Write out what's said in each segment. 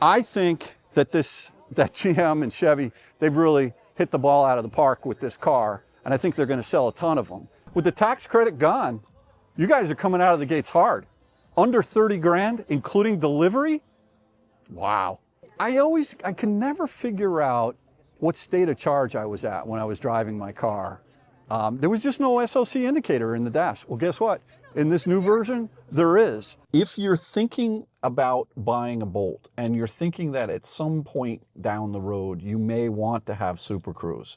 I think that GM and Chevy, they've really hit the ball out of the park with this car, and I think they're going to sell a ton of them. With the tax credit gone, you guys are coming out of the gates hard. Under 30 grand, including delivery? Wow. I can never figure out what state of charge I was at when I was driving my car. There was just no SOC indicator in the dash. Well, guess what? In this new version, there is. If you're thinking about buying a Bolt and you're thinking that at some point down the road you may want to have Super Cruise,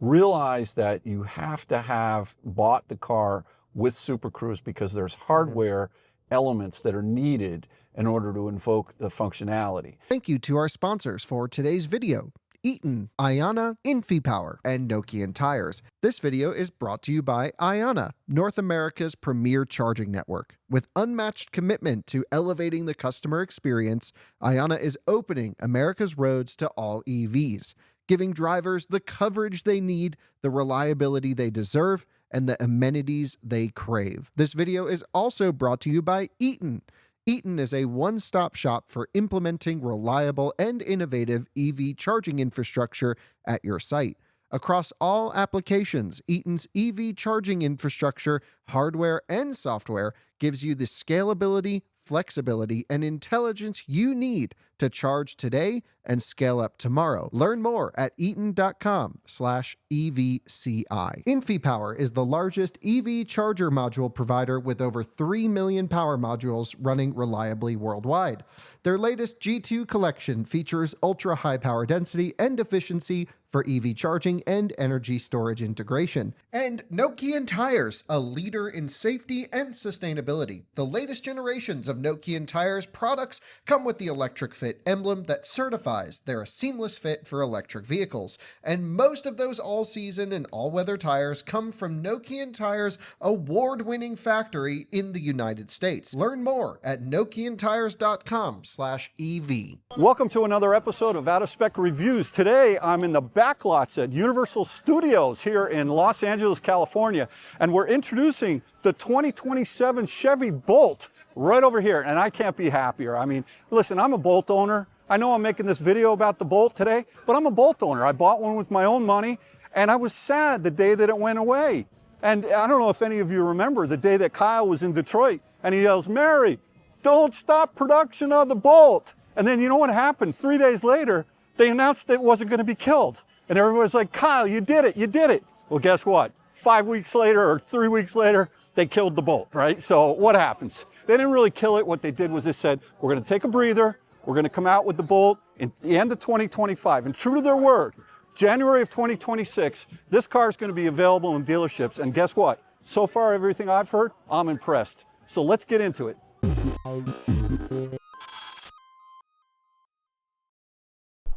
realize that you have to have bought the car with Super Cruise because there's hardware elements that are needed in order to invoke the functionality. Thank you to our sponsors for today's video: Eaton, Ionna, InfyPower, and Nokian Tyres. This video is brought to you by Ionna, North America's premier charging network. With unmatched commitment to elevating the customer experience, Ionna is opening America's roads to all EVs, giving drivers the coverage they need, the reliability they deserve, and the amenities they crave. This video is also brought to you by Eaton. Eaton is a one-stop shop for implementing reliable and innovative EV charging infrastructure at your site. Across all applications, Eaton's EV charging infrastructure, hardware and software gives you the scalability, flexibility, and intelligence you need to charge today and scale up tomorrow. Learn more at eaton.com/EVCI. InfyPower is the largest EV charger module provider with over 3 million power modules running reliably worldwide. Their latest G2 collection features ultra-high power density and efficiency for EV charging and energy storage integration. And Nokian Tyres, a leader in safety and sustainability. The latest generations of Nokian Tyres products come with the electric fit emblem that certifies they're a seamless fit for electric vehicles. And most of those all-season and all-weather tires come from Nokian Tyres' award-winning factory in the United States. Learn more at nokiantyres.com/EV. Welcome to another episode of Out of Spec Reviews. Today, I'm in the backlots at Universal Studios here in Los Angeles, California, and we're introducing the 2027 Chevy Bolt right over here, and I can't be happier. I mean, listen, I'm a Bolt owner. I know I'm making this video about the Bolt today, but I'm a Bolt owner. I bought one with my own money, and I was sad the day that it went away. And I don't know if any of you remember the day that Kyle was in Detroit, and he yells, "Mary, don't stop production of the Bolt." And then you know what happened? 3 days later, they announced that it wasn't going to be killed. And everybody's like, "Kyle, you did it, you did it." Well, guess what? 5 weeks later or 3 weeks later, they killed the Bolt, right? So what happens? They didn't really kill it. What they did was they said, we're going to take a breather. We're going to come out with the Bolt in the end of 2025. And true to their word, January of 2026, this car is going to be available in dealerships. And guess what? So far, everything I've heard, I'm impressed. So let's get into it.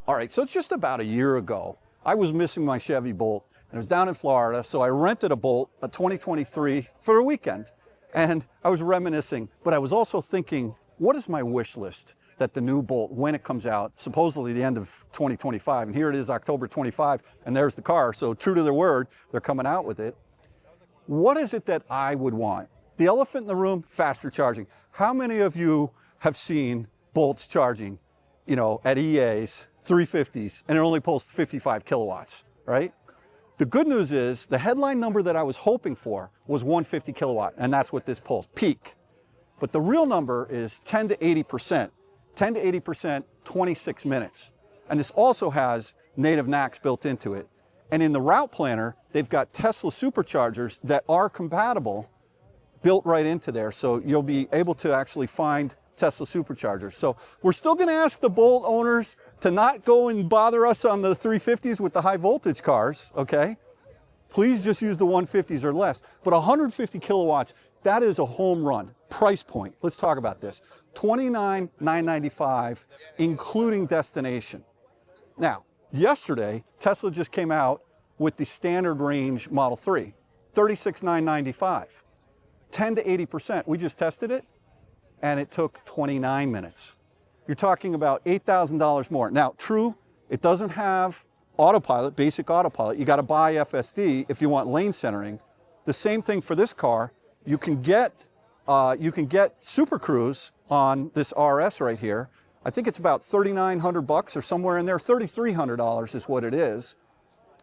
All right, so it's just about a year ago. I was missing my Chevy Bolt, and I was down in Florida, so I rented a Bolt, a 2023, for a weekend. And I was reminiscing, but I was also thinking, what is my wish list that the new Bolt, when it comes out, supposedly the end of 2025, and here it is, October 25, and there's the car, so true to their word, they're coming out with it. What is it that I would want? The elephant in the room, faster charging. How many of you have seen Bolts charging, you know, at EA's, 350s, and it only pulls 55 kilowatts, right? The good news is the headline number that I was hoping for was 150 kilowatt, and that's what this pulls, peak. But the real number is 10 to 80%. 10 to 80%, 26 minutes. And this also has native NACS built into it. And in the route planner, they've got Tesla superchargers that are compatible built right into there. So you'll be able to actually find Tesla superchargers. So we're still going to ask the Bolt owners to not go and bother us on the 350s with the high voltage cars, okay? Please just use the 150s or less. But 150 kilowatts, that is a home run. Price point, let's talk about this. $29,995, including destination. Now, yesterday, Tesla just came out with the standard range Model 3, $36,995. 10 to 80%, we just tested it, and it took 29 minutes. You're talking about $8,000 more. Now, true, it doesn't have autopilot, basic autopilot. You got to buy FSD if you want lane centering. The same thing for this car. You can get Super Cruise on this RS right here. I think it's about $3,900 or somewhere in there. $3,300 is what it is.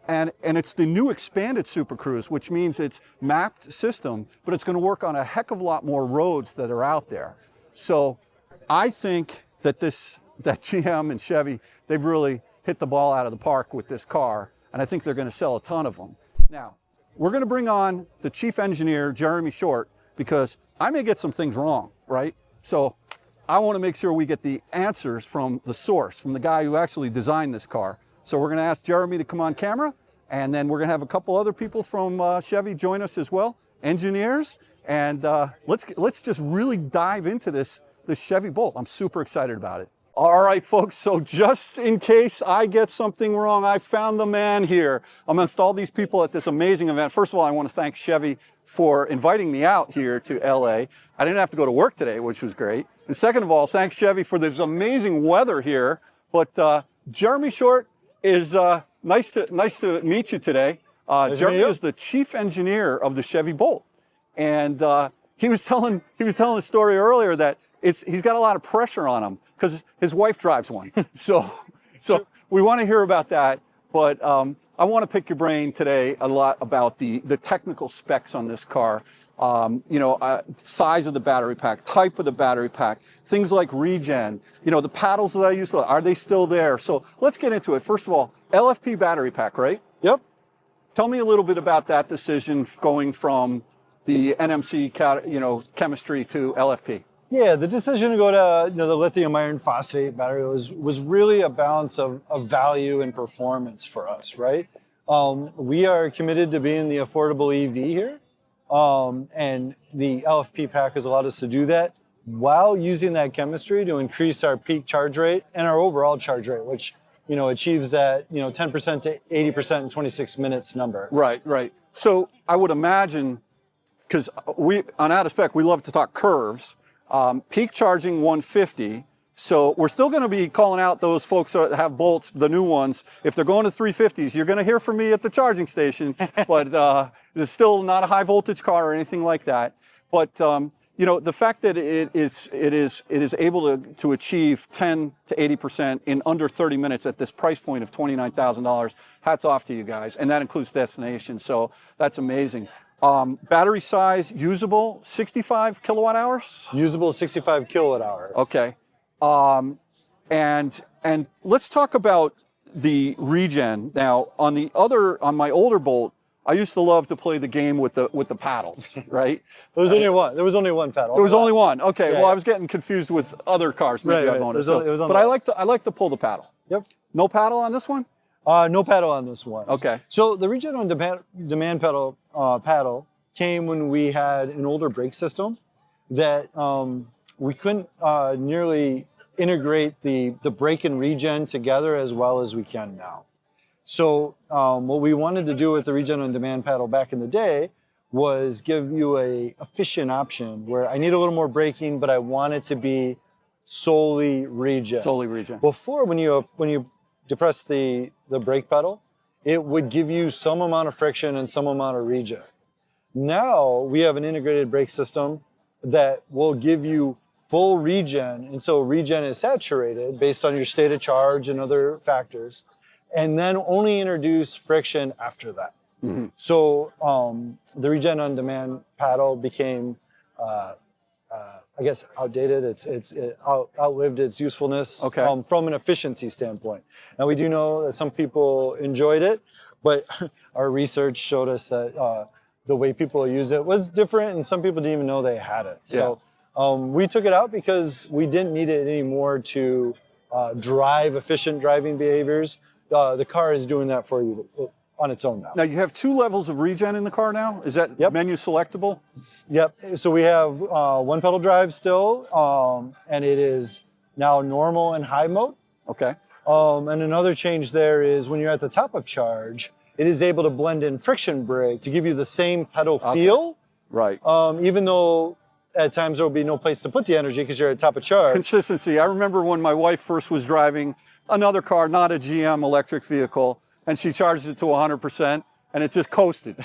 And it's the new expanded Super Cruise, which means it's mapped system, but it's going to work on a heck of a lot more roads that are out there. So I think that that GM and Chevy, they've really hit the ball out of the park with this car, and I think they're going to sell a ton of them. Now, we're going to bring on the chief engineer, Jeremy Short, because I may get some things wrong, right? So I want to make sure we get the answers from the source, from the guy who actually designed this car. So we're going to ask Jeremy to come on camera, and then we're going to have a couple other people from Chevy join us as well, engineers, and let's just really dive into this Chevy Bolt. I'm super excited about it. All right, folks, so just in case I get something wrong, I found the man here amongst all these people at this amazing event. First of all, I want to thank Chevy for inviting me out here to LA. I didn't have to go to work today, which was great. And second of all, thanks Chevy for this amazing weather here. But Jeremy Short is nice to meet you today. Jeremy is the chief engineer of the Chevy Bolt, and he was telling a story earlier that he's got a lot of pressure on him because his wife drives one. so we want to hear about that. But I want to pick your brain today a lot about the technical specs on this car. Size of the battery pack, type of the battery pack, things like regen, the paddles that I used to, are they still there? So let's get into it. First of all, LFP battery pack, right? Yep. Tell me a little bit about that decision going from the NMC, chemistry to LFP. Yeah, the decision to go to the lithium iron phosphate battery was really a balance of value and performance for us, right? We are committed to being the affordable EV here. And the LFP pack has allowed us to do that while using that chemistry to increase our peak charge rate and our overall charge rate, which, achieves that, 10% to 80% in 26 minutes number. Right. So I would imagine, because on Out of Spec, we love to talk curves, peak charging 150. So we're still going to be calling out those folks that have Bolts, the new ones. If they're going to 350s, you're going to hear from me at the charging station. But it's still not a high voltage car or anything like that. But the fact that it is able to achieve 10 to 80% in under 30 minutes at this price point of $29,000, hats off to you guys. And that includes destination. So that's amazing. Battery size usable 65 kilowatt hours. Usable 65 kilowatt hour. Okay. And let's talk about the regen. Now, on my older Bolt, I used to love to play the game with the paddles, right? There was only one paddle. There was only one. Okay. Yeah, well, I was getting confused with other cars. Maybe I've owned it. But I like to pull the paddle. Yep. No paddle on this one? No paddle on this one. Okay. So the regen on demand paddle came when we had an older brake system that we couldn't nearly integrate the brake and regen together as well as we can now. So what we wanted to do with the regen on demand paddle back in the day was give you a efficient option where I need a little more braking, but I want it to be solely regen. Solely regen. Before, when you depress the brake pedal, it would give you some amount of friction and some amount of regen. Now we have an integrated brake system that will give you full regen, and so regen is saturated based on your state of charge and other factors, and then only introduce friction after that. Mm-hmm. So the regen on demand paddle became, I guess, outdated. It outlived its usefulness. Okay. From an efficiency standpoint. Now we do know that some people enjoyed it, but our research showed us that the way people use it was different, and some people didn't even know they had it. So we took it out because we didn't need it anymore to drive efficient driving behaviors. The car is doing that for you on its own now. Now you have 2 levels of regen in the car now? Is that menu selectable? Yep. So we have one pedal drive still, and it is now normal and high mode. Okay. And another change there is when you're at the top of charge, it is able to blend in friction brake to give you the same pedal feel. Right. Even though at times there will be no place to put the energy because you're at top of charge. Consistency. I remember when my wife first was driving another car, not a GM electric vehicle, and she charged it to 100%, and it just coasted.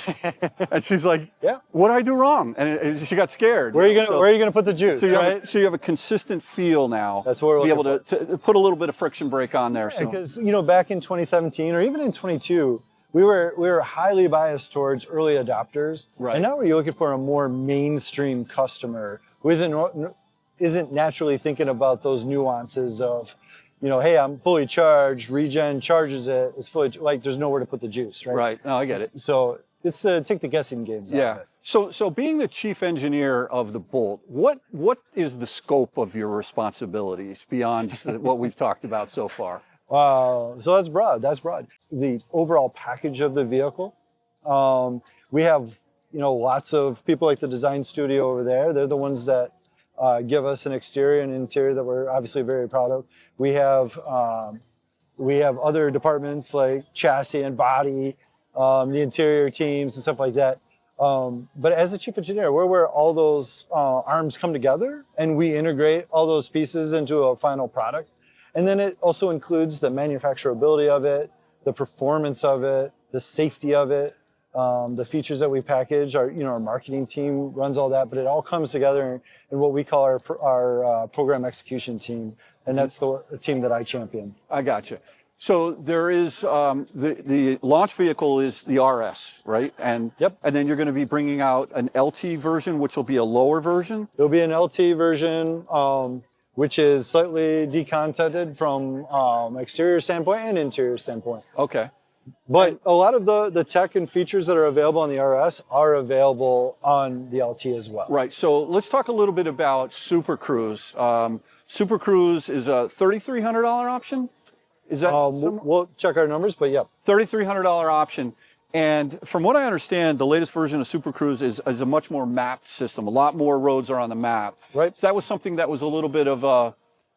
And she's like, Yeah. what did I do wrong? And she got scared. Where are you gonna put the juice, so you right? so you have a consistent feel now. That's what we're to be able looking to put a little bit of friction brake on there. So Because back in 2017 or even in 22, we were highly biased towards early adopters, Right. and now we're looking for a more mainstream customer who isn't naturally thinking about those nuances of, hey, I'm fully charged, regen charges it, it's fully, like there's nowhere to put the juice, right? right. No, I get it. So it's take the guessing games out Yeah. of it. So being the chief engineer of the Bolt, what is the scope of your responsibilities beyond what we've talked about so far? So that's broad. The overall package of the vehicle. We have, lots of people like the design studio over there. They're the ones that give us an exterior and interior that we're obviously very proud of. We have other departments like chassis and body, the interior teams and stuff like that. But as the chief engineer, we're where all those arms come together and we integrate all those pieces into a final product. And then it also includes the manufacturability of it, the performance of it, the safety of it, the features that we package. Our marketing team runs all that, but it all comes together in what we call our program execution team, and that's the team that I champion. I got you. So there is the launch vehicle is the RS, right? And Yep. And then you're going to be bringing out an LT version, which will be a lower version. There'll be an LT version, which is slightly decontented from exterior standpoint and interior standpoint. Okay. But a lot of the tech and features that are available on the RS are available on the LT as well. Right. So let's talk a little bit about Super Cruise. Super Cruise is a $3,300 option. Is that We'll check our numbers, but yeah. $3,300 option? And from what I understand, the latest version of Super Cruise is a much more mapped system. A lot more roads are on the map. Right. So that was something that was a little bit of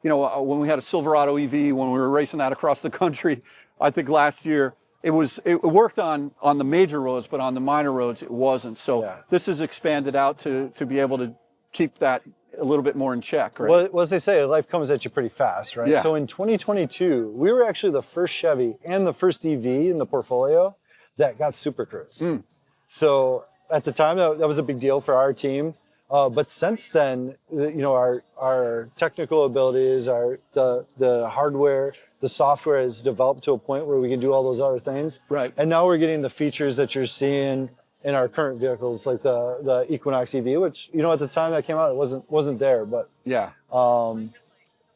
when we had a Silverado EV, when we were racing that across the country, I think last year, it worked on the major roads, but on the minor roads, it wasn't. So Yeah. this is expanded out to be able to keep that a little bit more in check, right? Well, as they say, life comes at you pretty fast, right? Yeah. So in 2022, we were actually the first Chevy and the first EV in the portfolio that got Super Cruise. So at the time, that was a big deal for our team. But since then, our technical abilities, the hardware, the software has developed to a point where we can do all those other things. Right. And now we're getting the features that you're seeing in our current vehicles, like the Equinox EV, which at the time that came out, it wasn't there. But Yeah.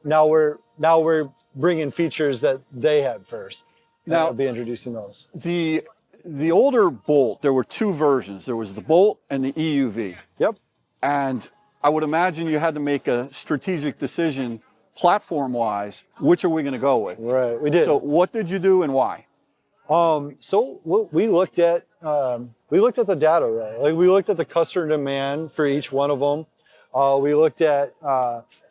now we're bringing features that they had first. Now- I'll be introducing those. The older Bolt, there were two versions. There was the Bolt and the EUV. Yep. And I would imagine you had to make a strategic decision platform-wise, which are we going to go with? Right. We did. So what did you do and why? So we looked at the data, right? Like we looked at the customer demand for each one of them. We looked at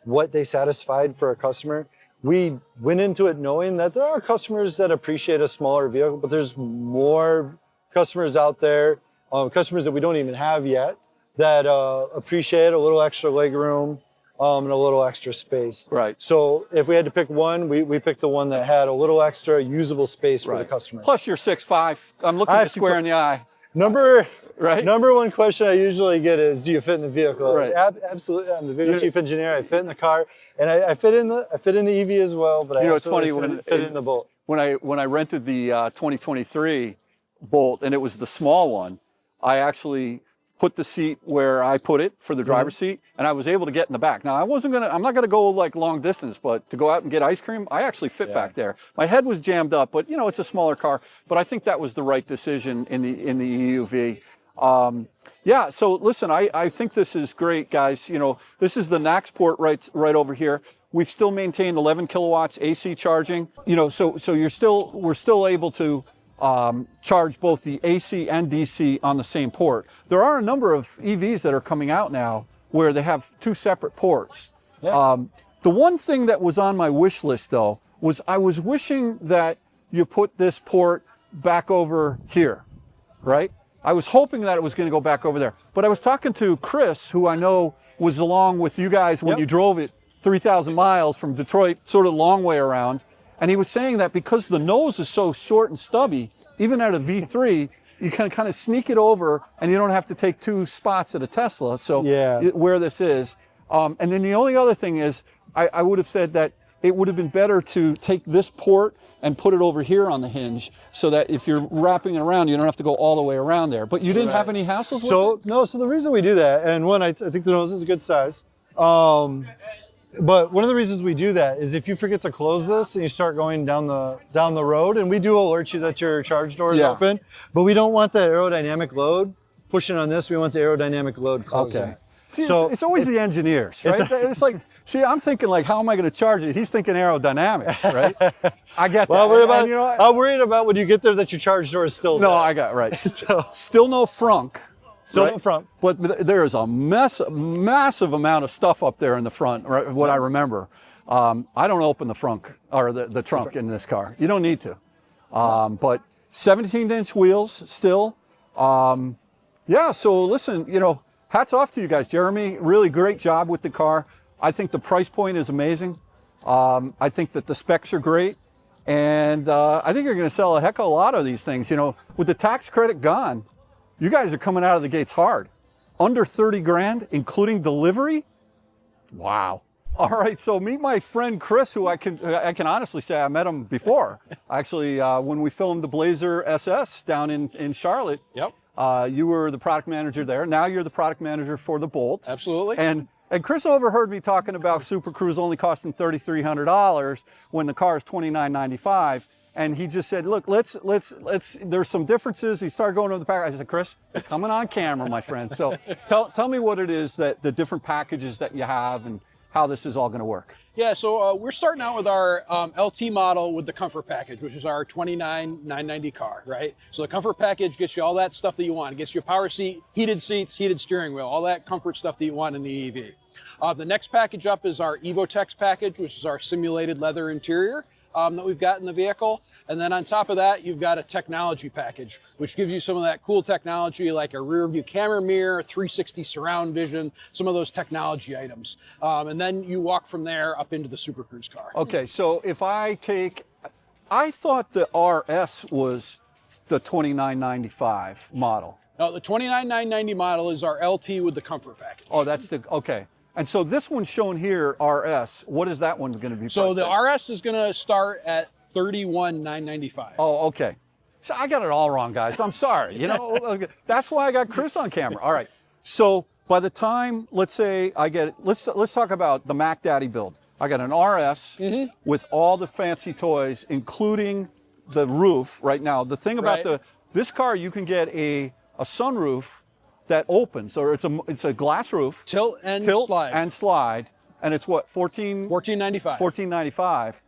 what they satisfied for a customer. We went into it knowing that there are customers that appreciate a smaller vehicle, but there's more customers out there, customers that we don't even have yet, that appreciate a little extra legroom and a little extra space. Right. So if we had to pick one, we picked the one that had a little extra usable space for the customer. Plus you're 6'5". I'm looking you square in the eye. Number Right. Number one question I usually get is, do you fit in the vehicle? Right. Absolutely. I'm the vehicle chief engineer. I fit in the car, and I fit in the EV as well. But It's funny fit in the Bolt. When I rented the 2023 Bolt, and it was the small one, I actually put the seat where I put it for the driver's seat, and I was able to get in the back. Now I'm not gonna go like long distance, but to go out and get ice cream, I actually fit back there. My head was jammed up, but it's a smaller car. But I think that was the right decision in the EUV. Yeah, so listen, I think this is great, guys. This is the NAX port right over here. We've still maintained 11 kilowatts AC charging. So we're still able to charge both the AC and DC on the same port. There are a number of EVs that are coming out now where they have two separate ports. Yeah. The one thing that was on my wish list, though, was I was wishing that you put this port back over here, right? I was hoping that it was going to go back over there. But I was talking to Chris, who I know was along with you guys when you drove it 3,000 miles from Detroit, sort of a long way around. And he was saying that because the nose is so short and stubby, even at a V3, you can kind of sneak it over, and you don't have to take 2 spots at a Tesla. So Yeah. where this is. And then the only other thing is, I would have said that it would have been better to take this port and put it over here on the hinge, so that if you're wrapping it around, you don't have to go all the way around there. But you didn't have any hassles with it? No, so the reason we do that, and one, I think the nose is a good size. But one of the reasons we do that is if you forget to close this and you start going down the road, and we do alert you that your charge door is open, but we don't want that aerodynamic load pushing on this. We want the aerodynamic load closing. Okay. See, So it's always the engineers, right? It's like, see, I'm thinking like, how am I going to charge it? He's thinking aerodynamics, right? I get that. I'm worried about when you get there that your charge door is still there. No, I got it, right. So, Still no frunk. still right? in front. But there is a massive amount of stuff up there in the front, right, what I remember. I don't open the frunk, or the trunk in this car. You don't need to. But 17-inch wheels still. Yeah, so listen, hats off to you guys. Jeremy, really great job with the car. I think the price point is amazing. I think that the specs are great. And I think you're going to sell a heck of a lot of these things. With the tax credit gone, you guys are coming out of the gates hard. Under 30 grand, including delivery? Wow. All right, so meet my friend Chris, who I can honestly say I met him before. Actually, when we filmed the Blazer SS down in Charlotte. Yep. You were the product manager there. Now you're the product manager for the Bolt. Absolutely. And Chris overheard me talking about Super Cruise only costing $3,300 when the car is $2,995. And he just said, look, let's, there's some differences. He started going over the package. I said, Chris, coming on camera, my friend. So tell me what it is, that the different packages that you have and how this is all going to work. Yeah, so we're starting out with our LT model with the comfort package, which is our $29,990 car, right? So the comfort package gets you all that stuff that you want. It gets you a power seat, heated seats, heated steering wheel, all that comfort stuff that you want in the EV. The next package up is our EvoTex package, which is our simulated leather interior that we've got in the vehicle. And then on top of that, you've got a technology package, which gives you some of that cool technology like a rear view camera mirror, 360 surround vision, some of those technology items. And then you walk from there up into the Super Cruise car. Okay, so if I thought the RS was the $29,995 model. No, the $29,990 model is our LT with the comfort package. Oh, okay. And so this one's shown here, RS. What is that one going to be? So the RS is going to start at $31,995. Oh, okay. So I got it all wrong, guys. I'm sorry. That's why I got Chris on camera. All right. So by the time, let's say I get, let's talk about the Mac Daddy build. I got an RS with all the fancy toys, including the roof right now. The thing about this car, you can get a sunroof that opens, or it's a glass roof. Tilt and slide. And it's what, $14,995. $14,995.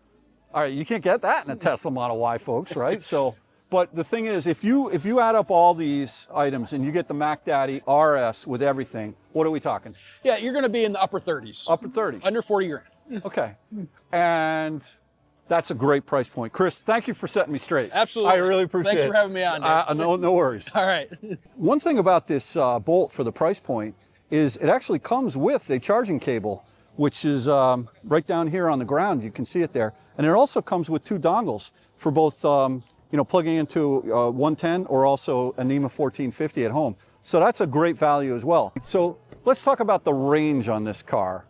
All right, you can't get that in a Tesla Model Y, folks, right? So, but the thing is, if you add up all these items and you get the Mac Daddy RS with everything, what are we talking? Yeah, you're going to be in the upper 30s. Upper 30s. Under 40 grand. Okay. And that's a great price point. Chris, thank you for setting me straight. Absolutely. I really appreciate it. Thanks for having me on, Dave. No worries. All right. One thing about this Bolt for the price point is it actually comes with a charging cable, which is right down here on the ground. You can see it there. And it also comes with 2 dongles for both, plugging into 110 or also a NEMA 1450 at home. So that's a great value as well. So let's talk about the range on this car.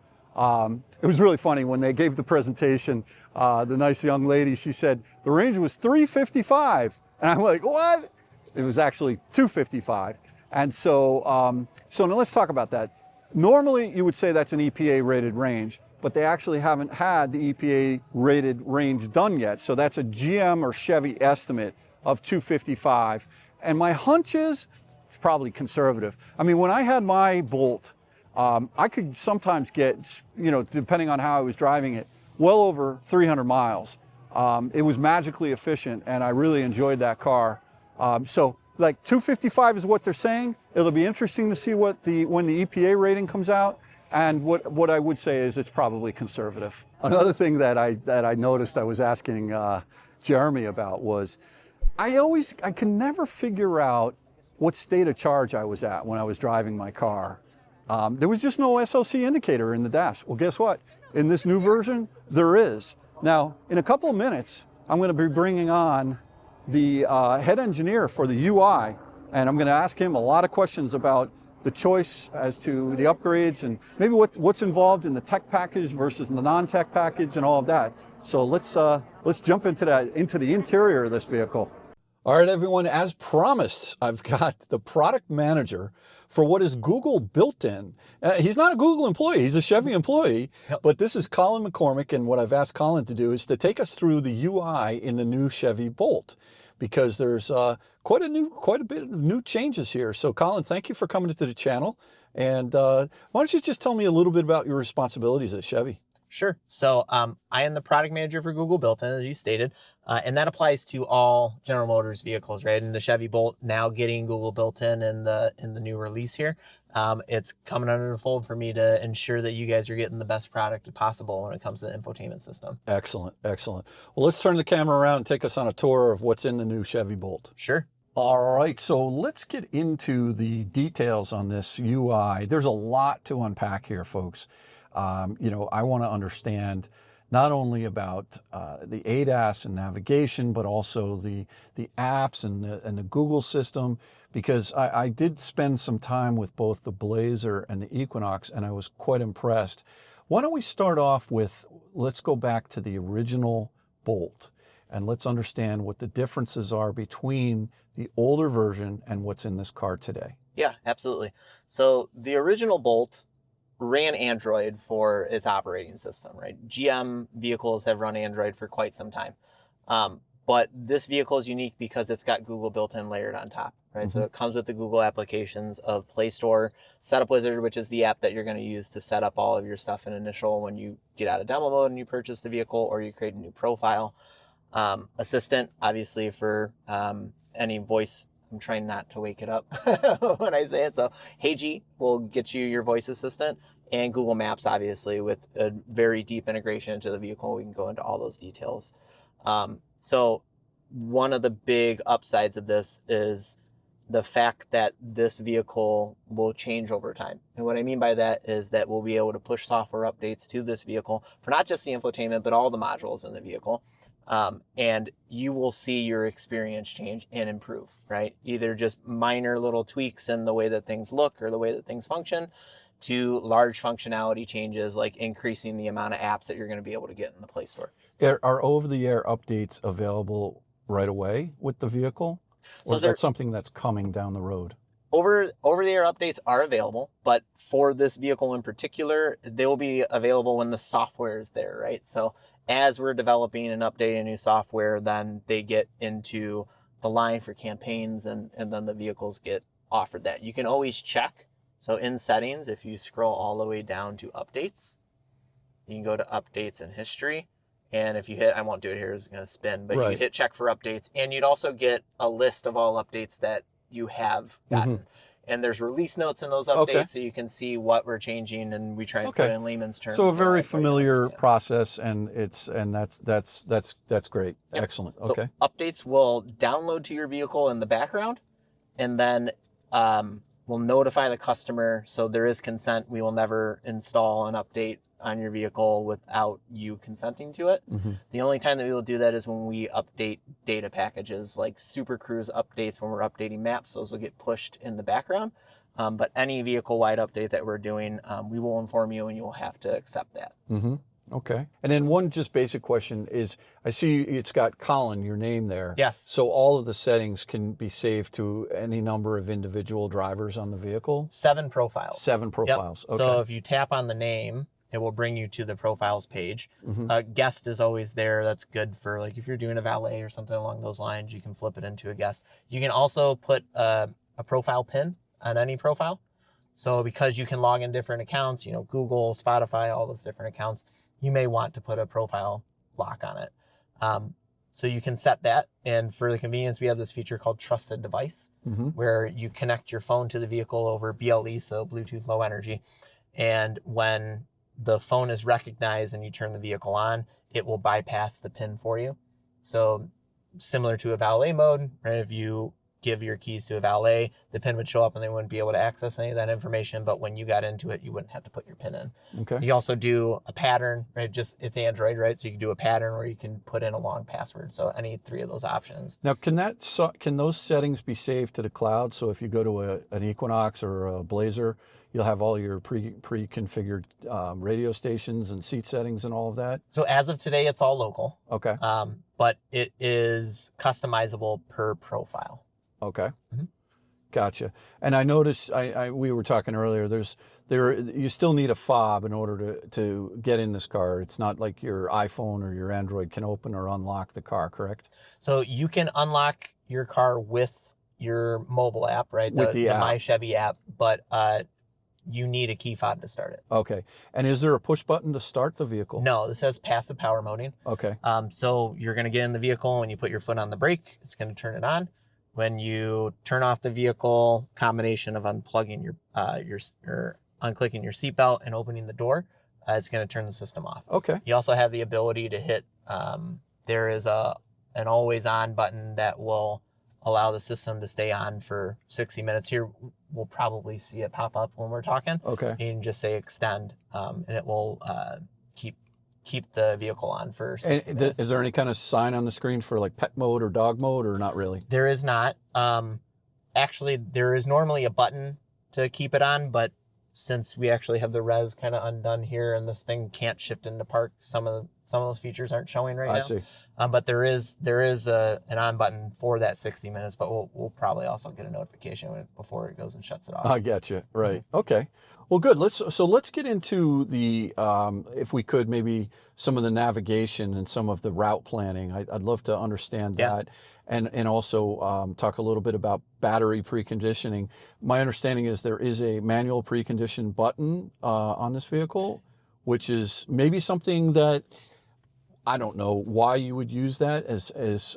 It was really funny when they gave the presentation, the nice young lady, she said, the range was 355. And I'm like, what? It was actually 255. And so, so now let's talk about that. Normally you would say that's an EPA rated range, but they actually haven't had the EPA rated range done yet. So that's a GM or Chevy estimate of 255. And my hunch is it's probably conservative. I mean, when I had my Bolt, I could sometimes get, depending on how I was driving it, well over 300 miles. It was magically efficient, and I really enjoyed that car. So like 255 is what they're saying. It'll be interesting to see when the EPA rating comes out. And what I would say is it's probably conservative. Another thing that I noticed I was asking Jeremy about was I can never figure out what state of charge I was at when I was driving my car. There was just no SOC indicator in the dash. Well, guess what? In this new version, there is. Now, in a couple of minutes, I'm going to be bringing on the head engineer for the UI and I'm going to ask him a lot of questions about the choice as to the upgrades and maybe what's involved in the tech package versus the non-tech package and all of that. So let's jump into the interior of this vehicle. All right, everyone, as promised, I've got the product manager for what is Google built in. He's not a Google employee, he's a Chevy employee, but this is Colin McCormick, and what I've asked Colin to do is to take us through the UI in the new Chevy Bolt, because there's quite a bit of new changes here. So Colin, thank you for coming to the channel. And why don't you just tell me a little bit about your responsibilities at Chevy? Sure. So I am the product manager for Google Built-in, as you stated, and that applies to all General Motors vehicles, right? And the Chevy Bolt now getting Google Built-in in the new release here, it's coming under the fold for me to ensure that you guys are getting the best product possible when it comes to the infotainment system. Excellent, excellent. Well, let's turn the camera around and take us on a tour of what's in the new Chevy Bolt. Sure. All right, so let's get into the details on this UI. There's a lot to unpack here, folks. You know, I want to understand not only about the ADAS and navigation, but also the apps and the Google system, because I did spend some time with both the Blazer and the Equinox, and I was quite impressed. Why don't we start off with, let's go back to the original Bolt, and let's understand what the differences are between the older version and what's in this car today. Yeah, absolutely. So the original Bolt ran Android for its operating system, right? GM vehicles have run Android for quite some time. But this vehicle is unique because it's got Google built-in layered on top, right? Mm-hmm. So it comes with the Google applications of Play Store, Setup Wizard, which is the app that you're going to use to set up all of your stuff in initial when you get out of demo mode and you purchase the vehicle or you create a new profile. Assistant, obviously, for any voice. I'm trying not to wake it up when I say it. So Hey G will get you your voice assistant, and Google Maps, obviously, with a very deep integration into the vehicle. We can go into all those details. So one of the big upsides of this is the fact that this vehicle will change over time. And what I mean by that is that we'll be able to push software updates to this vehicle for not just the infotainment, but all the modules in the vehicle. And you will see your experience change and improve, right? Either just minor little tweaks in the way that things look or the way that things function, to large functionality changes like increasing the amount of apps that you're going to be able to get in the Play Store. Are over-the-air updates available right away with the vehicle? Or is that something that's coming down the road? Over-the-air updates are available, but for this vehicle in particular, they will be available when the software is there, right? So as we're developing and updating new software, then they get into the line for campaigns, and then the vehicles get offered that. You can always check. So in settings, if you scroll all the way down to updates, you can go to updates and history. And if you hit, I won't do it here, it's going to spin, but you can hit check for updates. And you'd also get a list of all updates that you have gotten. Mm-hmm. And there's release notes in those updates, so you can see what we're changing, and we try and put it in layman's terms. So a very familiar process, and that's great. Yep. Excellent. Okay. So updates will download to your vehicle in the background, and then we'll notify the customer. So there is consent. We will never install an update on your vehicle without you consenting to it. Mm-hmm. The only time that we will do that is when we update data packages, like Super Cruise updates when we're updating maps. Those will get pushed in the background. But any vehicle-wide update that we're doing, we will inform you, and you will have to accept that. Mm-hmm. Okay. And then one just basic question is, I see it's got Colin, your name there. Yes. So all of the settings can be saved to any number of individual drivers on the vehicle? 7 profiles. 7 profiles. Yep. Okay. So if you tap on the name, it will bring you to the profiles page. Mm-hmm. Guest is always there. That's good for, like, if you're doing a valet or something along those lines, you can flip it into a guest. You can also put a profile pin on any profile. So because you can log in different accounts, you know, Google, Spotify, all those different accounts, you may want to put a profile lock on it. So you can set that. And for the convenience, we have this feature called Trusted Device, where you connect your phone to the vehicle over BLE, so Bluetooth Low Energy. And when the phone is recognized and you turn the vehicle on, it will bypass the PIN for you. So similar to a valet mode, right? If you give your keys to a valet, the PIN would show up and they wouldn't be able to access any of that information. But when you got into it, you wouldn't have to put your PIN in. Okay. You also do a pattern, right? It's Android, right? So you can do a pattern where you can put in a long password. So any 3 of those options. Now, can those settings be saved to the cloud? So if you go to an Equinox or a Blazer, you'll have all your pre-configured radio stations and seat settings and all of that? So as of today, it's all local. Okay. But it is customizable per profile. Okay. Gotcha. And I noticed, we were talking earlier, you still need a fob in order to get in this car. It's not like your iPhone or your Android can open or unlock the car, correct? So you can unlock your car with your mobile app, right? With the app. My Chevy app, but you need a key fob to start it. Okay. And is there a push button to start the vehicle? No, this has passive power moding. Okay. So you're going to get in the vehicle, and you put your foot on the brake, it's going to turn it on. When you turn off the vehicle, combination of unplugging or unclicking your seatbelt and opening the door, it's going to turn the system off. Okay. You also have the ability to hit, there is an always on button that will allow the system to stay on for 60 minutes. Here, we'll probably see it pop up when we're talking. Okay. You can just say extend, and it will keep the vehicle on for 60 minutes. Is there any kind of sign on the screen for like pet mode or dog mode, or not really? There is not. Actually, there is normally a button to keep it on, but since we actually have the res kind of undone here and this thing can't shift into park, some of those features aren't showing right now. I see. But there is an on button for that 60 minutes, but we'll probably also get a notification before it goes and shuts it off. I get you. Right. Okay. Well, good. Let's get into the if we could, maybe some of the navigation and some of the route planning. I'd love to understand that, and also talk a little bit about battery preconditioning. My understanding is there is a manual precondition button on this vehicle, which is maybe something that I don't know why you would use that as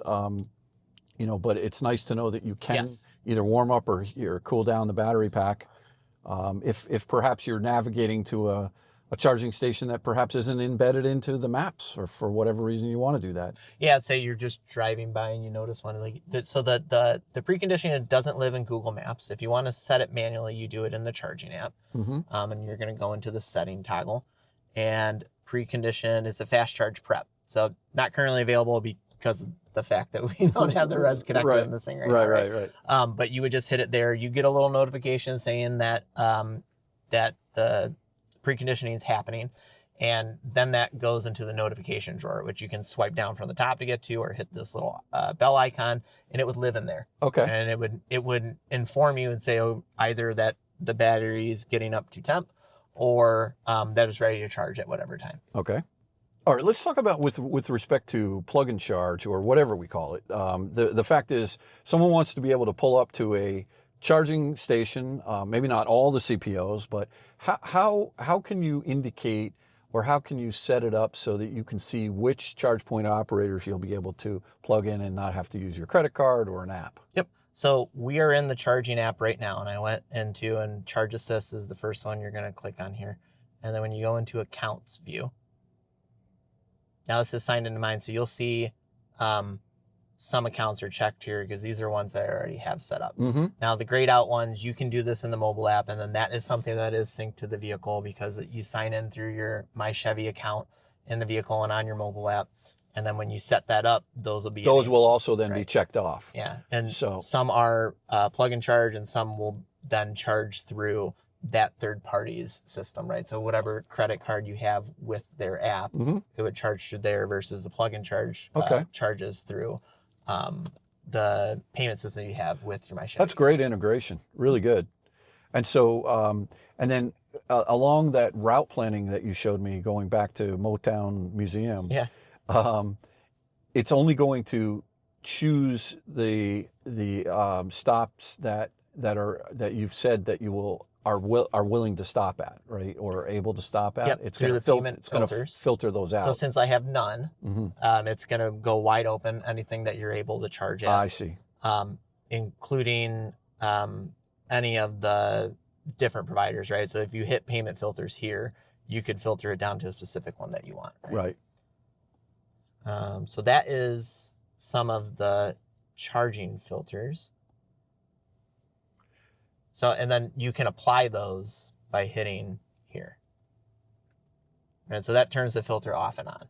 but it's nice to know that you can either warm up or cool down the battery pack. If perhaps you're navigating to a charging station that perhaps isn't embedded into the maps, or for whatever reason you want to do that. Yeah, I'd say you're just driving by and you notice one. So the preconditioning doesn't live in Google Maps. If you want to set it manually, you do it in the charging app. And you're going to go into the setting toggle. And precondition is a fast charge prep. So not currently available because of the fact that we don't have the res connected in this thing now. Right. But you would just hit it there. You get a little notification saying that that the preconditioning is happening, and then that goes into the notification drawer, which you can swipe down from the top to get to, or hit this little bell icon, and it would live in there. Okay. And it would inform you and say either that the battery is getting up to temp, or that it's ready to charge at whatever time. Okay. All right, let's talk about with respect to plug and charge, or whatever we call it. The fact is, someone wants to be able to pull up to a charging station, maybe not all the CPOs, but how can you indicate, or how can you set it up so that you can see which charge point operators you'll be able to plug in and not have to use your credit card or an app? Yep. So we are in the charging app right now, and I went into, and Charge Assist is the first one you're going to click on here. And then when you go into accounts view, now this is signed into mine, so you'll see some accounts are checked here because these are ones that I already have set up. Now the grayed out ones, you can do this in the mobile app, and then that is something that is synced to the vehicle because you sign in through your My Chevy account in the vehicle and on your mobile app. And then when you set that up, those will be also then be checked off. Yeah, and so some are plug and charge, and some will then charge through that third party's system, right? So whatever credit card you have with their app, it would charge through there versus the plug and charge charges through the payment system you have with your My Chevy. That's great integration, really good. And so, and then along that route planning that you showed me, going back to Motown Museum, it's only going to choose the stops that you've said that you are willing to stop at, right, or able to stop at. Yep, it's going to filter those out. So since I have none, it's going to go wide open, anything that you're able to charge at. I see. Including any of the different providers, right? So if you hit payment filters here, you could filter it down to a specific one that you want. Right. So that is some of the charging filters. So, and then you can apply those by hitting here. And so that turns the filter off and on.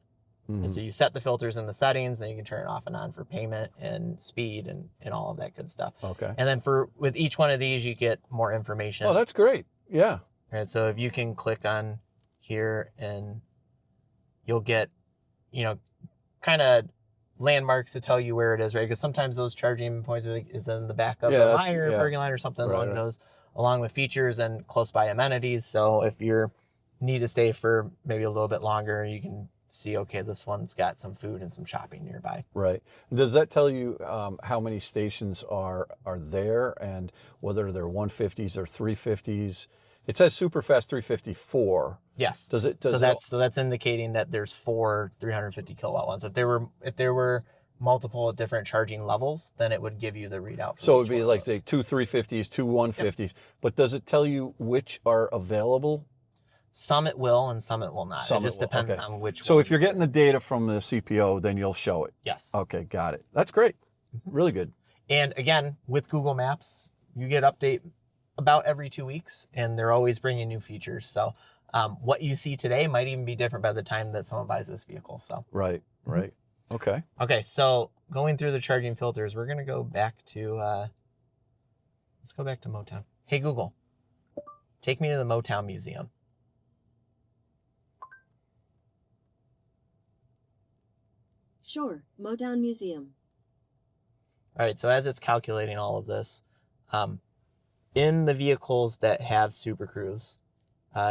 And so you set the filters in the settings, then you can turn it off and on for payment and speed and all of that good stuff. Okay. And then with each one of these, you get more information. Oh, that's great. Yeah. Right. So if you can click on here and you'll get, you know, kind of landmarks to tell you where it is, right? Because sometimes those charging points is in the back of the line or parking line or something along those, along with features and close by amenities. So if you need to stay for maybe a little bit longer, you can see, okay, this one's got some food and some shopping nearby. Right. Does that tell you how many stations are there and whether they're 150s or 350s? It says Superfast 354. Yes. So that's indicating that there's 4 350 kilowatt ones. If there were multiple different charging levels, then it would give you the readout. So it would be like, say, 2 350s, 2 150s. Yep. But does it tell you which are available? Some it will and some it will not. It just depends on which So one. if you're getting the data from the CPO, then you'll show it. Yes. Okay, got it. That's great. Really good. And again, with Google Maps, you get update about every 2 weeks, and they're always bringing new features. So what you see today might even be different by the time that someone buys this vehicle. So right. Okay. Okay, so going through the charging filters, we're gonna go back to let's go back to Motown. Hey Google, take me to the Motown Museum. Sure, Motown Museum. All right, so as it's calculating all of this, in the vehicles that have Super Cruise,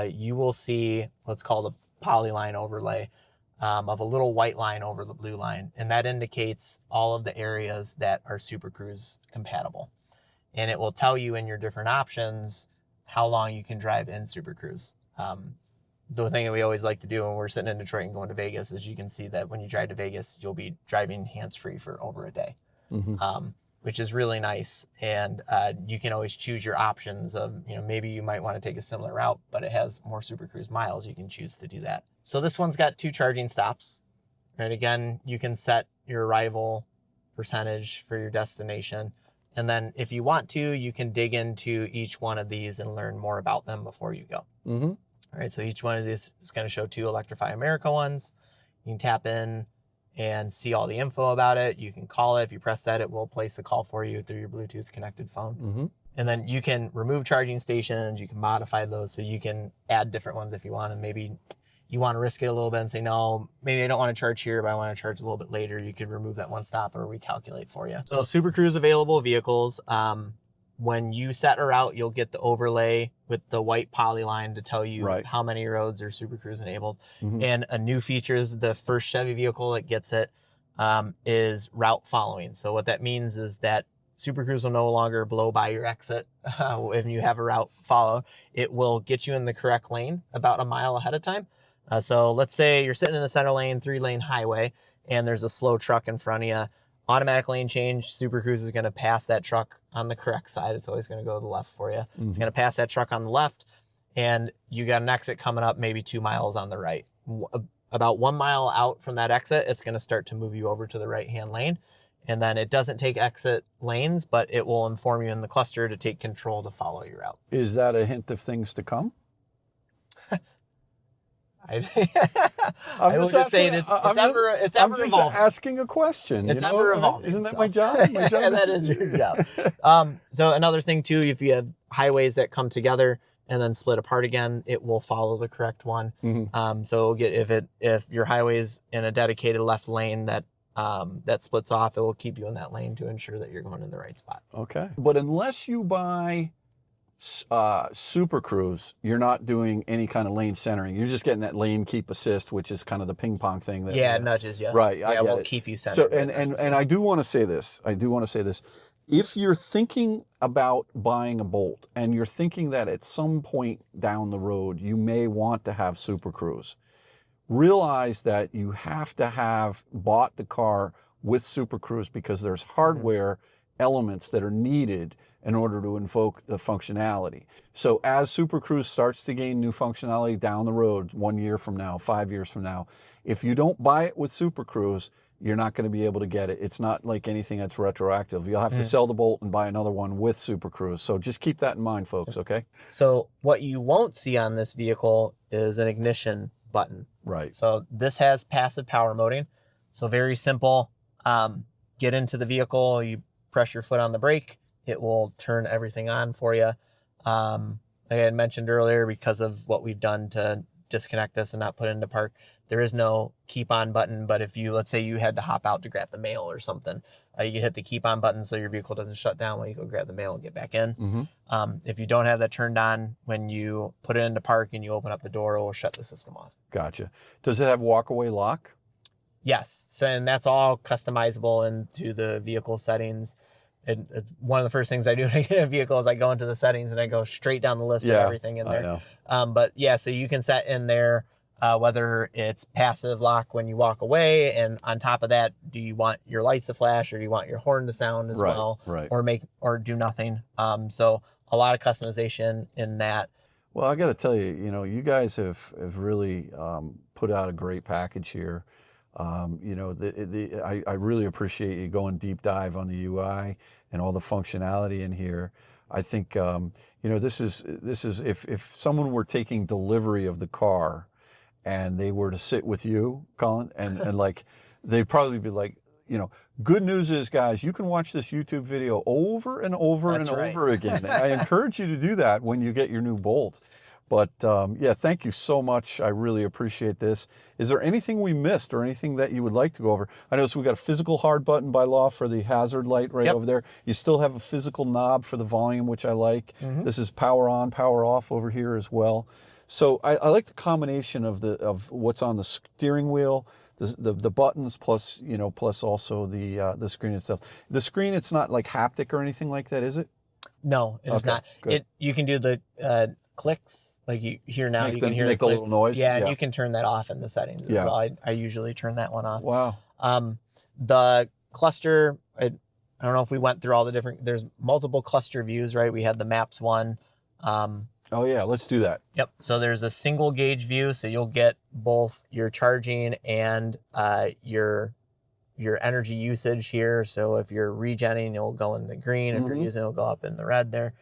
you will see what's called a polyline overlay of a little white line over the blue line, and that indicates all of the areas that are Super Cruise compatible. And it will tell you in your different options how long you can drive in Super Cruise. The thing that we always like to do when we're sitting in Detroit and going to Vegas is you can see that when you drive to Vegas, you'll be driving hands-free for over a day, which is really nice. And you can always choose your options of, you know, maybe you might want to take a similar route, but it has more Super Cruise miles. You can choose to do that. So this one's got 2 charging stops. Right, again, you can set your arrival percentage for your destination. And then if you want to, you can dig into each one of these and learn more about them before you go. All right, so each one of these is going to show 2 Electrify America ones. You can tap in and see all the info about it. You can call it. If you press that, it will place the call for you through your Bluetooth connected phone. And then you can remove charging stations. You can modify those, so you can add different ones if you want. And maybe you want to risk it a little bit and say, no, maybe I don't want to charge here, but I want to charge a little bit later. You could remove that one stop or recalculate for you. So Super Cruise available vehicles. When you set a route, you'll get the overlay with the white polyline to tell you how many roads are Super Cruise enabled. And a new feature is the first Chevy vehicle that gets it is route following. So what that means is that Super Cruise will no longer blow by your exit if you have a route follow. It will get you in the correct lane about a mile ahead of time. So let's say you're sitting in the center lane, 3-lane highway, and there's a slow truck in front of you. Automatic lane change, Super Cruise is going to pass that truck on the correct side. It's always going to go to the left for you. It's going to pass that truck on the left, and you got an exit coming up maybe 2 miles on the right. About 1 mile out from that exit, it's going to start to move you over to the right-hand lane. And then it doesn't take exit lanes, but it will inform you in the cluster to take control to follow your route. Is that a hint of things to come? I will just say it's ever evolving. evolving. Asking a question. It's ever evolving. Isn't that my job? My job that is your job. So another thing too, if you have highways that come together and then split apart again, it will follow the correct one. So it'll get if your highway is in a dedicated left lane that splits off, it will keep you in that lane to ensure that you're going in the right spot. Okay. But unless you buy Super Cruise, you're not doing any kind of lane centering. You're just getting that lane keep assist, which is kind of the ping pong thing. That, it nudges you. Right. Yeah, it will keep you So, centered. and I do want to say this. If you're thinking about buying a Bolt and you're thinking that at some point down the road you may want to have Super Cruise, realize that you have to have bought the car with Super Cruise because there's hardware elements that are needed in order to invoke the functionality. So as Super Cruise starts to gain new functionality down the road, 1 year from now, 5 years from now, if you don't buy it with Super Cruise, you're not going to be able to get it. It's not like anything that's retroactive. You'll have to sell the Bolt and buy another one with Super Cruise. So just keep that in mind, folks, okay? So what you won't see on this vehicle is an ignition button. Right. So this has passive power moding. So very simple. Get into the vehicle, you press your foot on the brake, it will turn everything on for you. Like I had mentioned earlier, because of what we've done to disconnect this and not put it into park, there is no keep on button. But if you, let's say you had to hop out to grab the mail or something, you can hit the keep on button so your vehicle doesn't shut down while you go grab the mail and get back in. If you don't have that turned on, when you put it into park and you open up the door, it will shut the system off. Gotcha. Does it have walk-away lock? Yes. So, and that's all customizable into the vehicle settings. It's one of the first things I do when I get a vehicle is I go into the settings and I go straight down the list of everything in there. I know. But yeah, so you can set in there whether it's passive lock when you walk away, and on top of that, do you want your lights to flash or do you want your horn to sound as well, or do nothing? So a lot of customization in that. Well, I got to tell you, you guys have really put out a great package here. I really appreciate you going deep dive on the UI and all the functionality in here. I think, this is if someone were taking delivery of the car and they were to sit with you, Colin, and like, they'd probably be like, good news is, guys, you can watch this YouTube video over and over over again. And I encourage you to do that when you get your new Bolt. But yeah, thank you so much. I really appreciate this. Is there anything we missed or anything that you would like to go over? I noticed we got a physical hard button by law for the hazard light right over there. You still have a physical knob for the volume, which I like. This is power on, power off over here as well. So I like the combination of what's on the steering wheel, the buttons, plus plus also the screen itself. The screen, it's not like haptic or anything like that, is it? No, it is not. Good. You can do the clicks. Like you hear now, you can hear the little noise. Yeah, and you can turn that off in the settings as well. I usually turn that one off. Wow. The cluster, I don't know if we went through all the different, there's multiple cluster views, right? We had the maps one. Oh yeah, let's do that. Yep. So there's a single gauge view. So you'll get both your charging and your energy usage here. So if you're regenning, it'll go in the green. If you're using, it'll go up in the red there,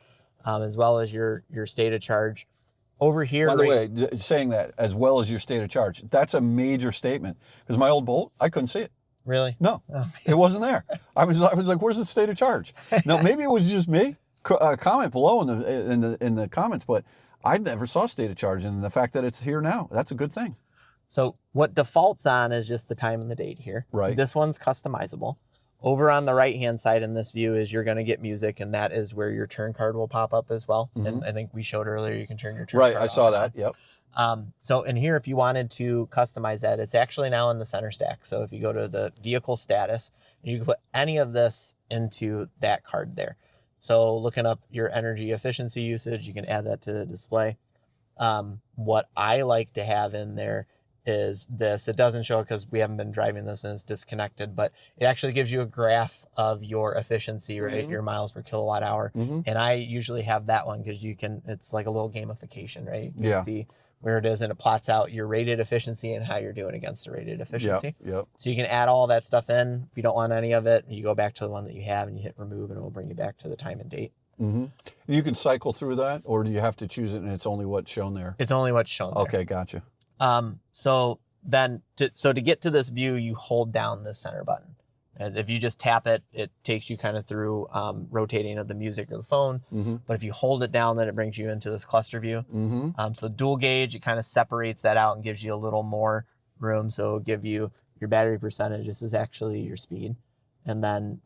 as well as your state of charge. Over here, by the way, saying that as well as your state of charge, that's a major statement, because my old Bolt, I couldn't see it. Really? No, it wasn't there. I was like, where's the state of charge? Now, maybe it was just me. Comment below in the comments, but I never saw state of charge, and the fact that it's here now, that's a good thing. So what defaults on is just the time and the date here. Right. This one's customizable. Over on the right-hand side in this view is you're going to get music, and that is where your turn card will pop up as well. And I think we showed earlier you can turn your turn card I saw that. Yep. So in here, if you wanted to customize that, it's actually now in the center stack. So if you go to the vehicle status, you can put any of this into that card there. So looking up your energy efficiency usage, you can add that to the display. What I like to have in there is this. It doesn't show it because we haven't been driving this and it's disconnected, but it actually gives you a graph of your efficiency, right? Your miles per kilowatt hour. And I usually have that one because it's like a little gamification, right? You can see where it is, and it plots out your rated efficiency and how you're doing against the rated efficiency. Yep. So you can add all that stuff in. If you don't want any of it, you go back to the one that you have and you hit remove, and it will bring you back to the time and date. You can cycle through that, or do you have to choose it and it's only what's shown there? It's only what's shown there. Okay, gotcha. So then, to get to this view, you hold down this center button. And if you just tap it, it takes you kind of through rotating of the music or the phone. But if you hold it down, then it brings you into this cluster view. So dual gauge, it kind of separates that out and gives you a little more room. So it'll give you your battery percentage. This is actually your speed. And then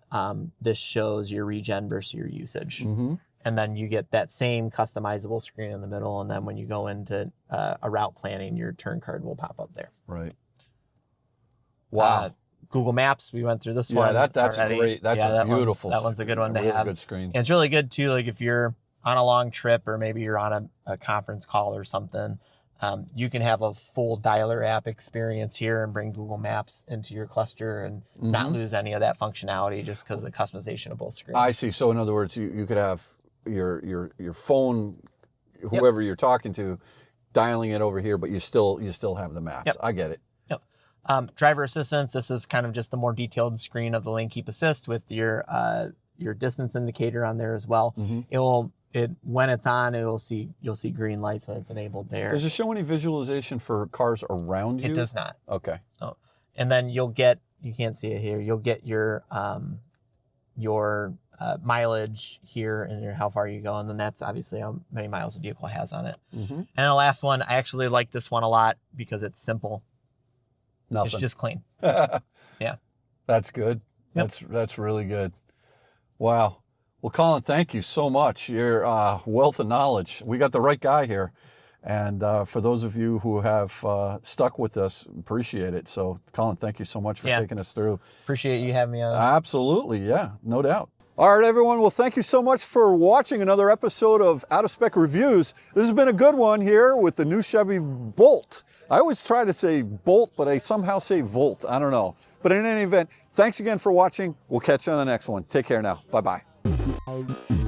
this shows your regen versus your usage. And then you get that same customizable screen in the middle. And then when you go into a route planning, your turn card will pop up there. Right. Wow. Google Maps, we went through this one. That's already. great. That's a beautiful. That one's a good one to have. Good screen. And it's really good too. Like if you're on a long trip or maybe you're on a conference call or something, you can have a full dialer app experience here and bring Google Maps into your cluster and not lose any of that functionality just because of the customization of both screens. I see. So in other words, you could have your phone, whoever you're talking to, dialing it over here, but you still have the maps. I get it. Driver assistance, this is kind of just a more detailed screen of the lane keep assist with your distance indicator on there as well. When it's on, you'll see green lights when it's enabled there. Does it show any visualization for cars around you? It does not. Okay. Oh, and then you can't see it here. You'll get your mileage here and how far you go, and then that's obviously how many miles the vehicle has on it. And the last one, I actually like this one a lot because it's simple. Nothing. It's just clean. Yeah. That's good. Yep. That's really good. Wow. Well, Colin, thank you so much. Your wealth of knowledge. We got the right guy here. And for those of you who have stuck with us, appreciate it. So, Colin, thank you so much for taking us through. Appreciate you having me on. Absolutely. Yeah, no doubt. All right, everyone. Well, thank you so much for watching another episode of Out of Spec Reviews. This has been a good one here with the new Chevy Bolt. I always try to say Bolt, but I somehow say Volt. I don't know. But in any event, thanks again for watching. We'll catch you on the next one. Take care now. Bye-bye.